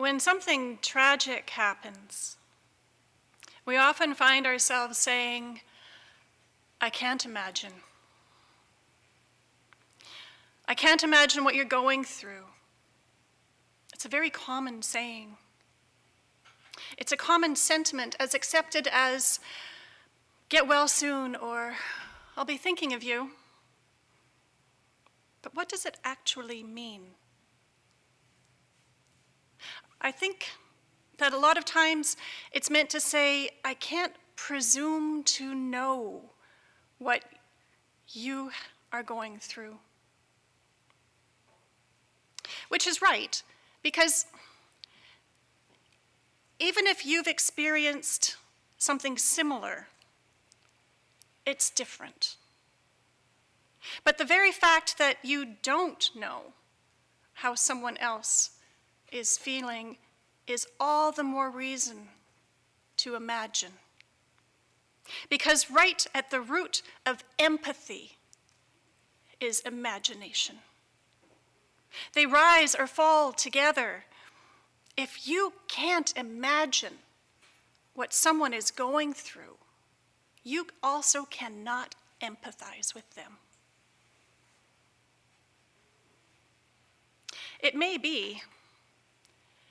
When something tragic happens, we often find ourselves saying, I can't imagine. I can't imagine what you're going through. It's a very common saying. It's a common sentiment as accepted as, get well soon, or I'll be thinking of you. But what does it actually mean? I think that a lot of times it's meant to say, I can't presume to know what you are going through. Which is right, because even if you've experienced something similar, it's different. But the very fact that you don't know how someone else is feeling is all the more reason to imagine. Because right at the root of empathy is imagination. They rise or fall together. If you can't imagine what someone is going through, you also cannot empathize with them. It may be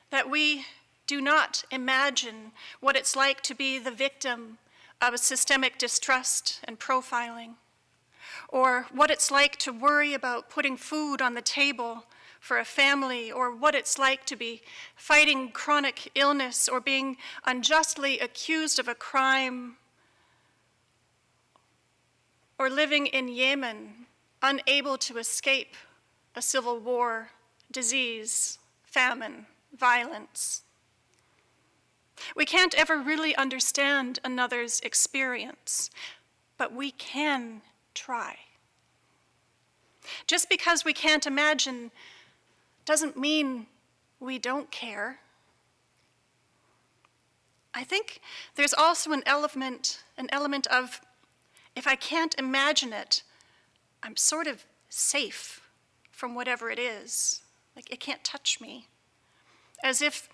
that we do not imagine what it's like to be the victim of a systemic distrust and profiling, or what it's like to worry about putting food on the table for a family, or what it's like to be fighting chronic illness or being unjustly accused of a crime, or living in Yemen, unable to escape a civil war, disease, famine, violence. We can't ever really understand another's experience, but we can try. Just because we can't imagine doesn't mean we don't care. I think there's also an element of, if I can't imagine it, I'm sort of safe from whatever it is. Like, it can't touch me. As if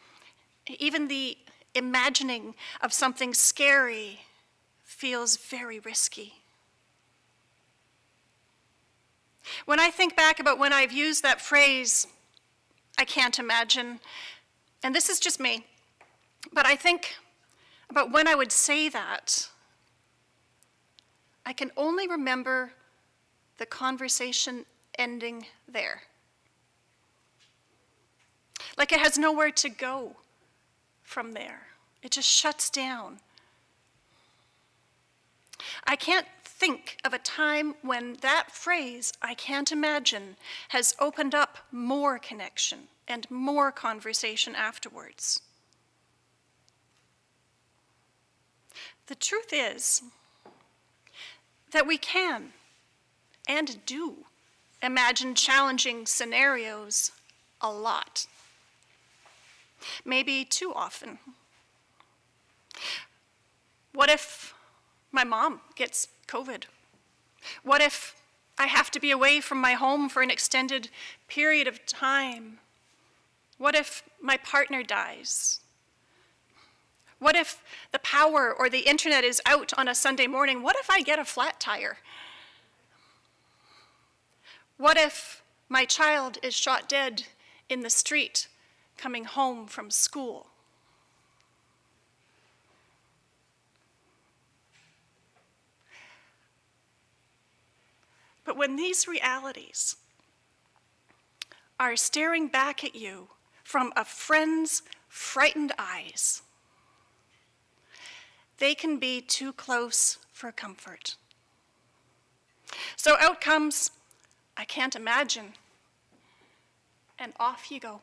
even the imagining of something scary feels very risky. When I think back about when I've used that phrase, I can't imagine, and this is just me, but I think about when I would say that, I can only remember the conversation ending there. Like it has nowhere to go from there. It just shuts down. I can't think of a time when that phrase, I can't imagine, has opened up more connection and more conversation afterwards. The truth is that we can and do imagine challenging scenarios a lot. Maybe too often. What if my mom gets COVID? What if I have to be away from my home for an extended period of time? What if my partner dies? What if the power or the internet is out on a Sunday morning? What if I get a flat tire? What if my child is shot dead in the street coming home from school? But when these realities are staring back at you from a friend's frightened eyes, they can be too close for comfort. So out comes, I can't imagine, and off you go.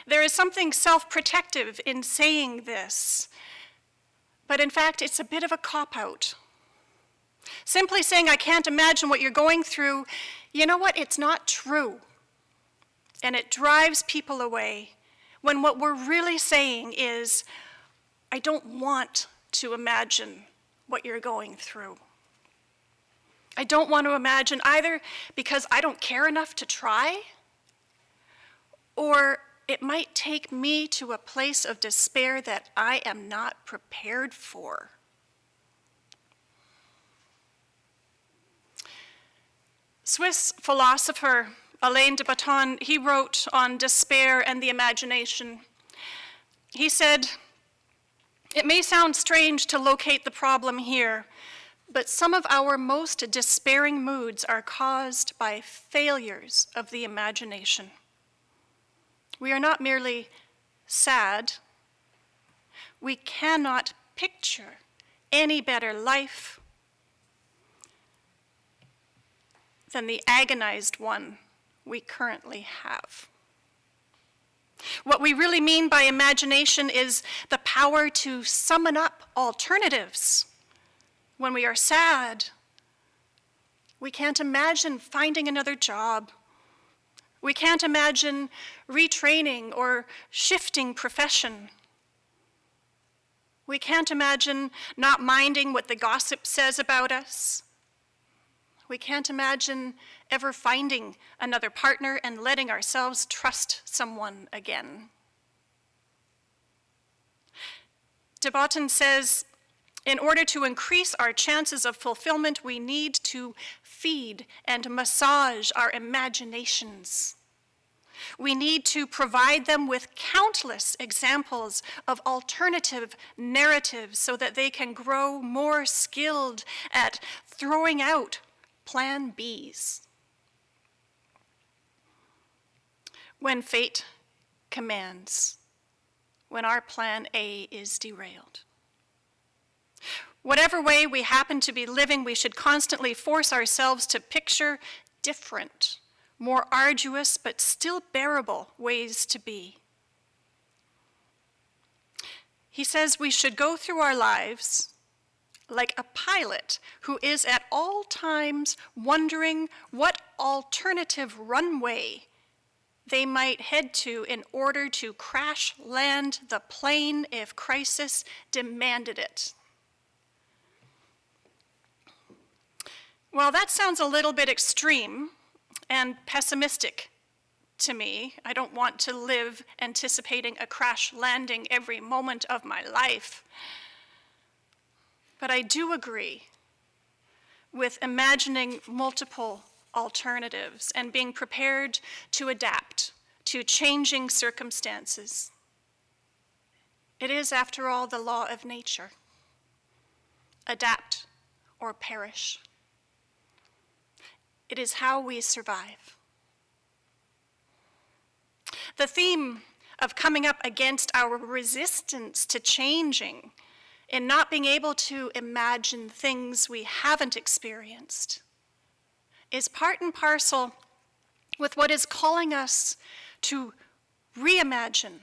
There is something self-protective in saying this, but in fact, it's a bit of a cop-out. Simply saying, I can't imagine what you're going through, you know what? It's not true. And it drives people away, when what we're really saying is, I don't want to imagine what you're going through. I don't want to imagine either because I don't care enough to try, Or it might take me to a place of despair that I am not prepared for. Swiss philosopher Alain de Botton, he wrote on despair and the imagination. He said, "It may sound strange to locate the problem here, but some of our most despairing moods are caused by failures of the imagination. We are not merely sad. We cannot picture any better life than the agonized one we currently have." What we really mean by imagination is the power to summon up alternatives. When we are sad, we can't imagine finding another job. We can't imagine retraining or shifting profession. We can't imagine not minding what the gossip says about us. We can't imagine ever finding another partner and letting ourselves trust someone again. De Botton says, in order to increase our chances of fulfillment, we need to feed and massage our imaginations. We need to provide them with countless examples of alternative narratives so that they can grow more skilled at throwing out plan Bs. When fate commands, when our plan A is derailed. Whatever way we happen to be living, we should constantly force ourselves to picture different, more arduous, but still bearable ways to be. He says we should go through our lives like a pilot who is at all times wondering what alternative runway they might head to in order to crash land the plane if crisis demanded it. Well, that sounds a little bit extreme and pessimistic to me. I don't want to live anticipating a crash landing every moment of my life. But I do agree with imagining multiple alternatives and being prepared to adapt to changing circumstances. It is, after all, the law of nature. Adapt or perish. It is how we survive. The theme of coming up against our resistance to changing and not being able to imagine things we haven't experienced is part and parcel with what is calling us to reimagine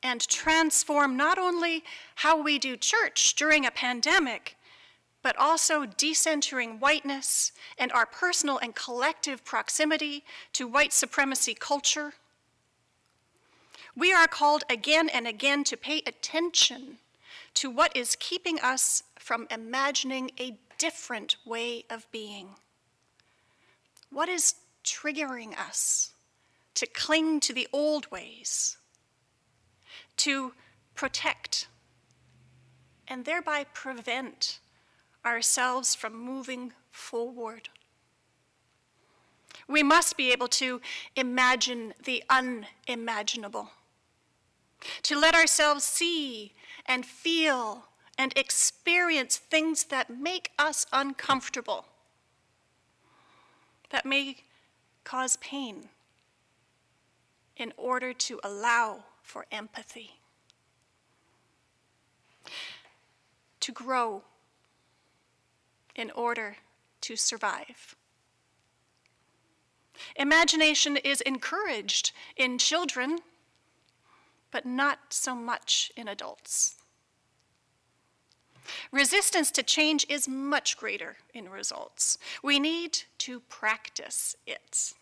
and transform not only how we do church during a pandemic, but also decentering whiteness and our personal and collective proximity to white supremacy culture. We are called again and again to pay attention to what is keeping us from imagining a different way of being. What is triggering us to cling to the old ways, to protect, and thereby prevent ourselves from moving forward? We must be able to imagine the unimaginable, to let ourselves see and feel and experience things that make us uncomfortable, that may cause pain, in order to allow for empathy, to grow in order to survive. Imagination is encouraged in children, but not so much in adults. Resistance to change is much greater in results. We need to practice it.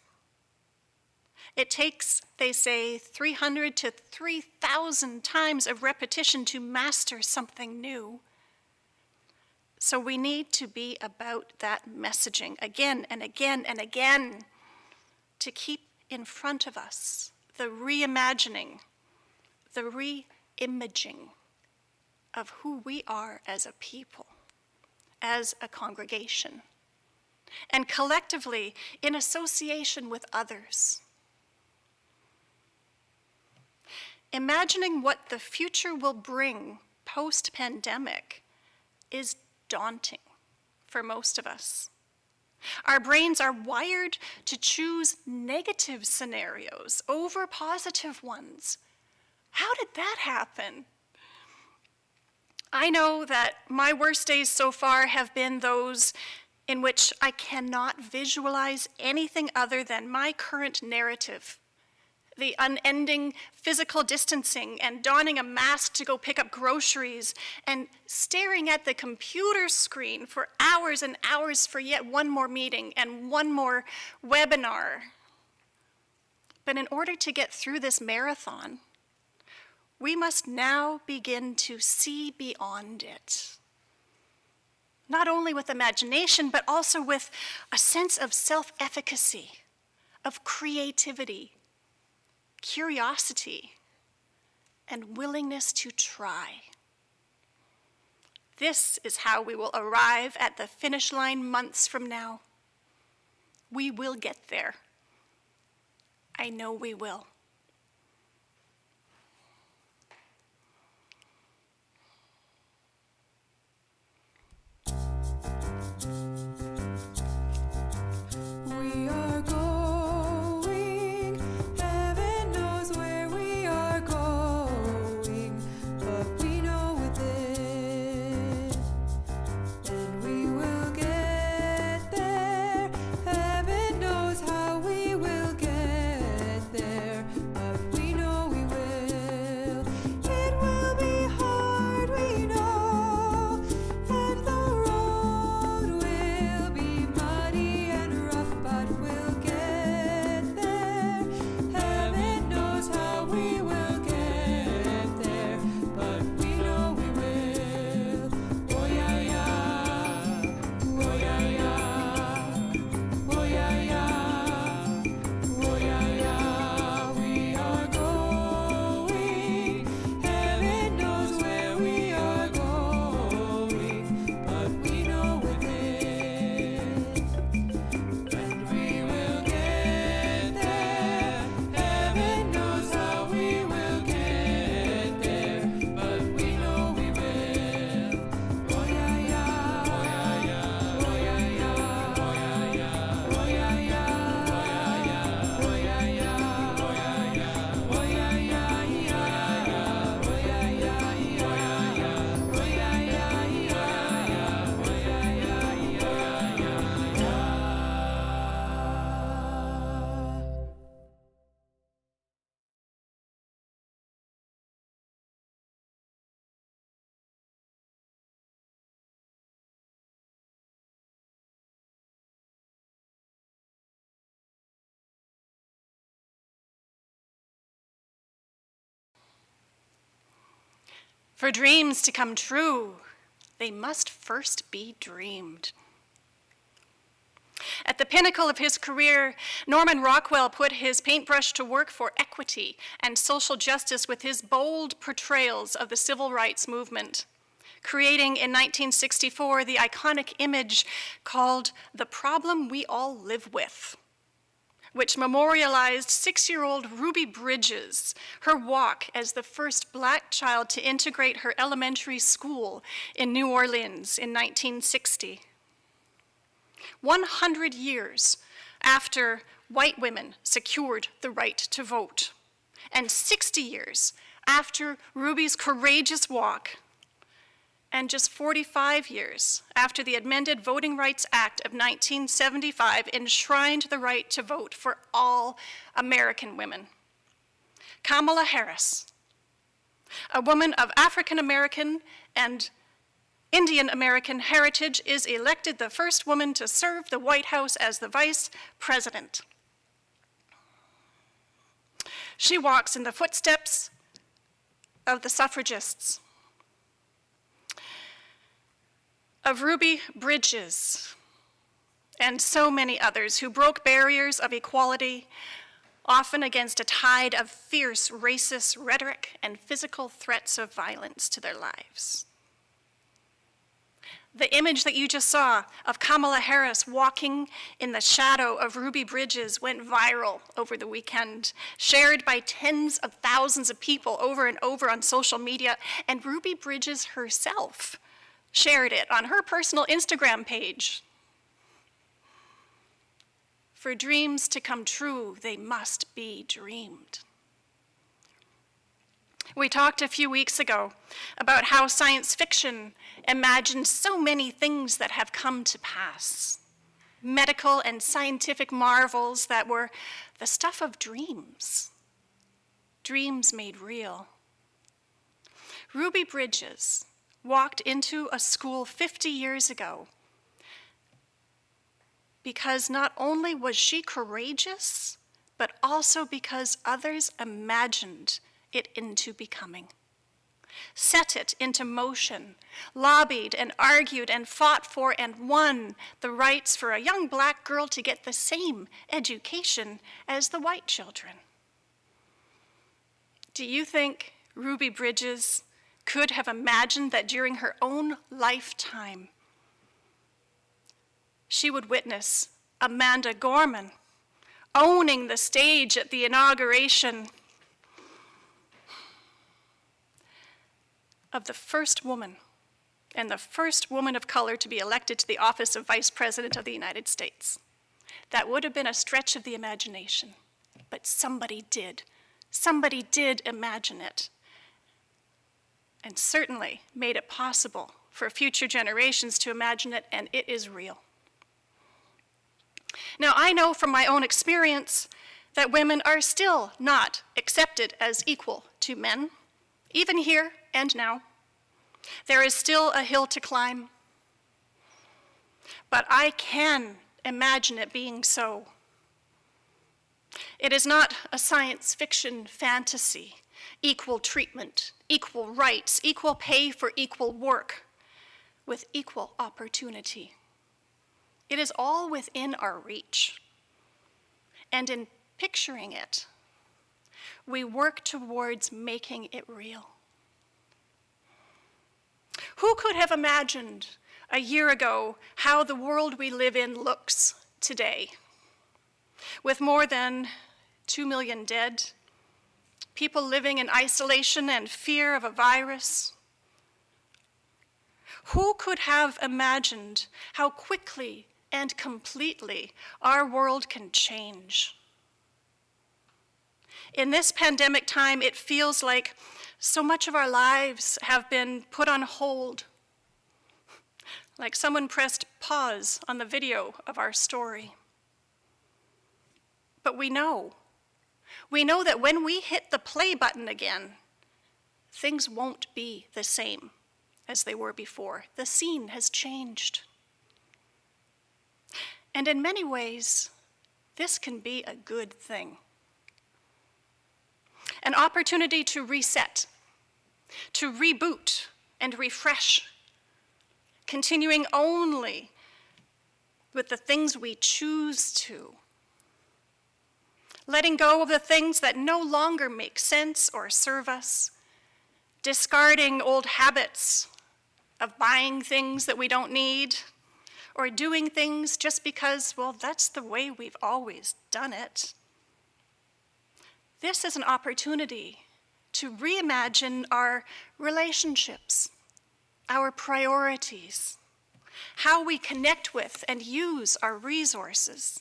It takes, they say, 300 to 3,000 times of repetition to master something new. So we need to be about that messaging again and again and again to keep in front of us the reimagining, the re-imaging of who we are as a people, as a congregation, and collectively in association with others. Imagining what the future will bring post-pandemic is daunting for most of us. Our brains are wired to choose negative scenarios over positive ones. How did that happen? I know that my worst days so far have been those in which I cannot visualize anything other than my current narrative. The unending physical distancing and donning a mask to go pick up groceries and staring at the computer screen for hours and hours for yet one more meeting and one more webinar. But in order to get through this marathon, we must now begin to see beyond it. Not only with imagination, but also with a sense of self-efficacy, of creativity, curiosity, and willingness to try. This is how we will arrive at the finish line months from now. We will get there. I know we will. We are going, heaven knows where we are going, but we know within, and we will get there. Heaven knows how we will get there, but we know we will. It will be hard, we know, and the road will be muddy and rough, but we'll get there. Heaven knows how we will get there, but we know we will. Oh yeah, yeah. Oh yeah, yeah. Oh yeah, yeah. Oh yeah, yeah. We are going. Heaven knows where we are going, but we know within, and we will get there. Heaven knows how we will get there, but we know we will. Oh yeah, yeah. Oh yeah, yeah. Oh yeah, yeah. Oh yeah, yeah. Oh yeah, yeah. Oh yeah, yeah. Oh yeah, yeah. Oh yeah, yeah. Oh yeah, yeah. Oh yeah, yeah. Oh yeah, yeah. For dreams to come true, they must first be dreamed. At the pinnacle of his career, Norman Rockwell put his paintbrush to work for equity and social justice with his bold portrayals of the civil rights movement, creating in 1964 the iconic image called "The Problem We All Live With," which memorialized 6-year-old Ruby Bridges, her walk as the first Black child to integrate her elementary school in New Orleans in 1960. 100 years after white women secured the right to vote, and 60 years after Ruby's courageous walk, and just 45 years after the amended Voting Rights Act of 1975 enshrined the right to vote for all American women, Kamala Harris, a woman of African American and Indian American heritage, is elected the first woman to serve the White House as the vice president. She walks in the footsteps of the suffragists, of Ruby Bridges, and so many others who broke barriers of equality often against a tide of fierce racist rhetoric and physical threats of violence to their lives. The image that you just saw of Kamala Harris walking in the shadow of Ruby Bridges went viral over the weekend, shared by tens of thousands of people over and over on social media, and Ruby Bridges herself shared it on her personal Instagram page. For dreams to come true, they must be dreamed. We talked a few weeks ago about how science fiction imagined so many things that have come to pass. Medical and scientific marvels that were the stuff of dreams. Dreams made real. Ruby Bridges walked into a school 50 years ago because not only was she courageous, but also because others imagined it into becoming. Set it into motion, lobbied and argued and fought for and won the rights for a young black girl to get the same education as the white children. Do you think Ruby Bridges could have imagined that during her own lifetime, she would witness Amanda Gorman owning the stage at the inauguration of the first woman, and the first woman of color to be elected to the office of Vice President of the United States? That would have been a stretch of the imagination, but somebody did. Somebody did imagine it, and certainly made it possible for future generations to imagine it, and it is real. Now, I know from my own experience that women are still not accepted as equal to men, even here and now. There is still a hill to climb, but I can imagine it being so. It is not a science fiction fantasy, equal treatment, equal rights, equal pay for equal work, with equal opportunity. It is all within our reach. And in picturing it, we work towards making it real. Who could have imagined a year ago how the world we live in looks today? With more than 2 million dead, people living in isolation and fear of a virus. Who could have imagined how quickly and completely our world can change? In this pandemic time, it feels like so much of our lives have been put on hold, like someone pressed pause on the video of our story. But we know that when we hit the play button again, things won't be the same as they were before. The scene has changed. And in many ways, this can be a good thing. An opportunity to reset, to reboot and refresh, continuing only with the things we choose to, letting go of the things that no longer make sense or serve us, discarding old habits of buying things that we don't need, or doing things just because, well, that's the way we've always done it. This is an opportunity to reimagine our relationships, our priorities, how we connect with and use our resources.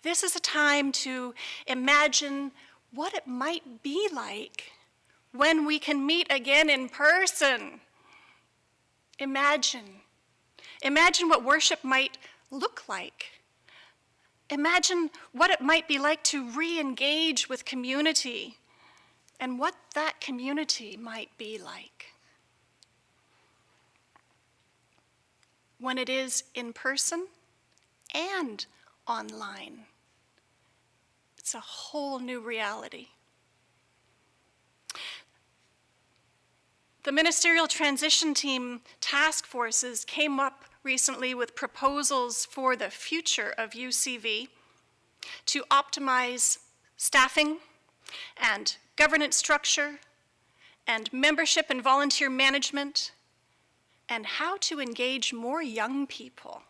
This is a time to imagine what it might be like when we can meet again in person. Imagine what worship might look like. Imagine what it might be like to re-engage with community and what that community might be like when it is in person and online. It's a whole new reality. The Ministerial Transition Team task forces came up recently with proposals for the future of UCV, to optimize staffing and governance structure and membership and volunteer management, and how to engage more young people.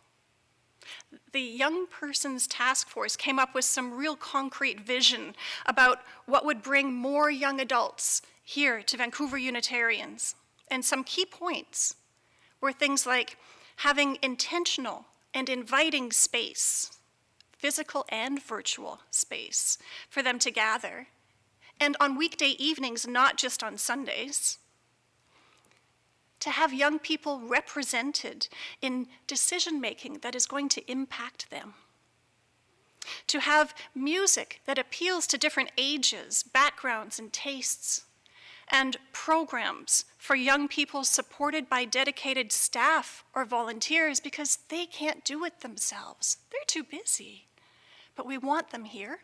The Young Persons Task Force came up with some real concrete vision about what would bring more young adults here to Vancouver Unitarians. And some key points were things like having intentional and inviting space, physical and virtual space, for them to gather, and on weekday evenings, not just on Sundays. To have young people represented in decision-making that is going to impact them. To have music that appeals to different ages, backgrounds, and tastes. And programs for young people supported by dedicated staff or volunteers because they can't do it themselves. They're too busy, but we want them here.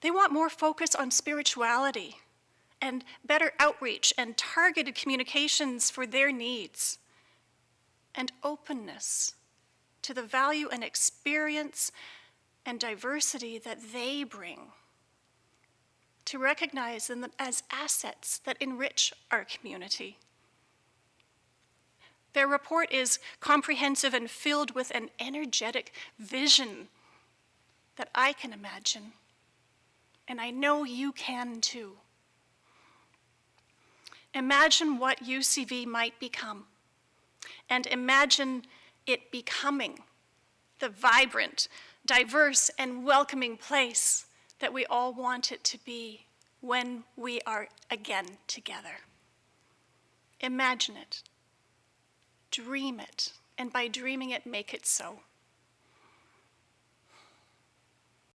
They want more focus on spirituality and better outreach and targeted communications for their needs, and openness to the value and experience and diversity that they bring, to recognize them as assets that enrich our community. Their report is comprehensive and filled with an energetic vision that I can imagine, and I know you can too. Imagine what UCV might become, and imagine it becoming the vibrant, diverse, and welcoming place that we all want it to be when we are again together. Imagine it, dream it, and by dreaming it, make it so.